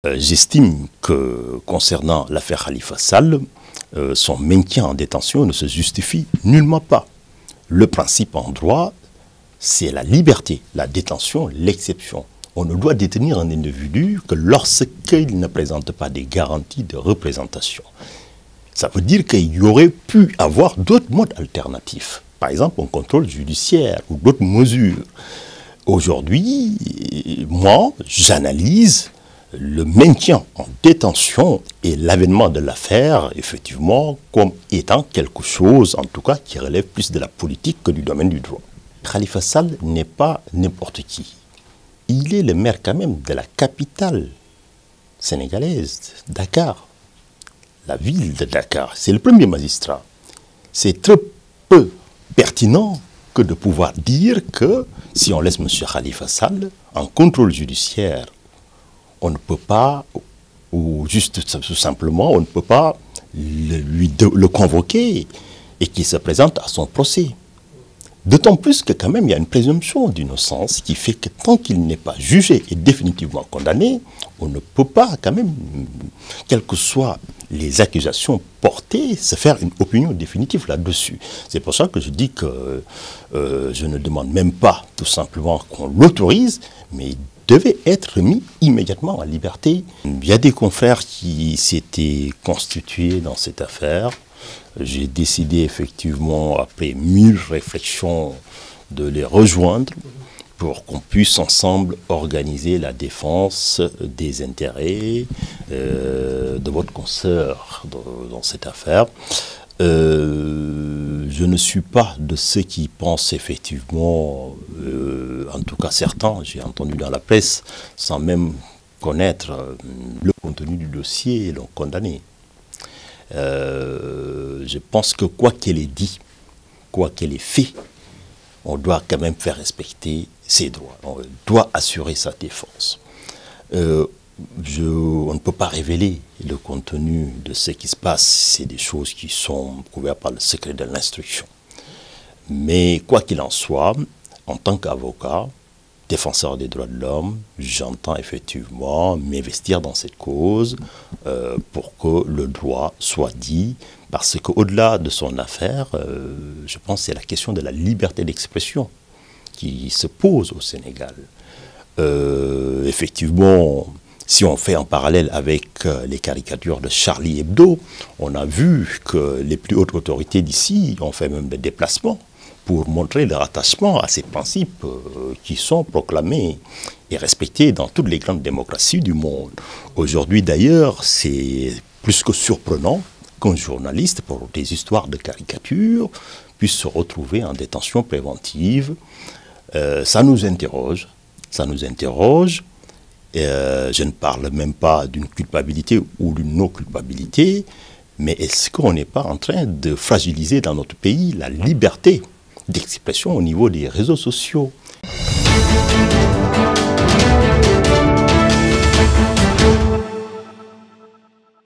J'estime que concernant l'affaire Khalifa Sall, son maintien en détention ne se justifie nullement pas. Le principe en droit, c'est la liberté, la détention, l'exception. On ne doit détenir un individu que lorsqu'il ne présente pas des garanties de représentation. Ça veut dire qu'il y aurait pu avoir d'autres modes alternatifs. Par exemple, un contrôle judiciaire ou d'autres mesures. Aujourd'hui, moi, j'analyse le maintien en détention et l'avènement de l'affaire, effectivement, comme étant quelque chose, en tout cas, qui relève plus de la politique que du domaine du droit. Khalifa Sall n'est pas n'importe qui. Il est le maire quand même de la capitale sénégalaise, Dakar, la ville de Dakar. C'est le premier magistrat. C'est très peu pertinent que de pouvoir dire que si on laisse M. Khalifa Sall en contrôle judiciaire, on ne peut pas, ou juste tout simplement, on ne peut pas le convoquer et qu'il se présente à son procès. D'autant plus que quand même il y a une présomption d'innocence qui fait que tant qu'il n'est pas jugé et définitivement condamné, on ne peut pas quand même, quelles que soient les accusations portées, se faire une opinion définitive là-dessus. C'est pour ça que je dis que je ne demande même pas tout simplement qu'on l'autorise, mais il devait être mis immédiatement en liberté. Il y a des confrères qui s'étaient constitués dans cette affaire. J'ai décidé effectivement, après 1000 réflexions, de les rejoindre pour qu'on puisse ensemble organiser la défense des intérêts de votre consoeur dans cette affaire. Je ne suis pas de ceux qui pensent effectivement, en tout cas certains, j'ai entendu dans la presse, sans même connaître le contenu du dossier, l'ont condamné. Je pense que quoi qu'elle ait dit, quoi qu'elle ait fait, on doit quand même faire respecter ses droits. On doit assurer sa défense. On ne peut pas révéler le contenu de ce qui se passe. C'est des choses qui sont couvertes par le secret de l'instruction. Mais quoi qu'il en soit, en tant qu'avocat, défenseur des droits de l'homme, j'entends effectivement m'investir dans cette cause pour que le droit soit dit, parce qu'au-delà de son affaire, je pense que c'est la question de la liberté d'expression qui se pose au Sénégal. Effectivement, si on fait en parallèle avec les caricatures de Charlie Hebdo, on a vu que les plus hautes autorités d'ici ont fait même des déplacements pour montrer leur attachement à ces principes qui sont proclamés et respectés dans toutes les grandes démocraties du monde. Aujourd'hui d'ailleurs, c'est plus que surprenant qu'un journaliste, pour des histoires de caricature, puisse se retrouver en détention préventive. Ça nous interroge, ça nous interroge. Je ne parle même pas d'une culpabilité ou d'une non-culpabilité, mais est-ce qu'on n'est pas en train de fragiliser dans notre pays la liberté d'expression au niveau des réseaux sociaux?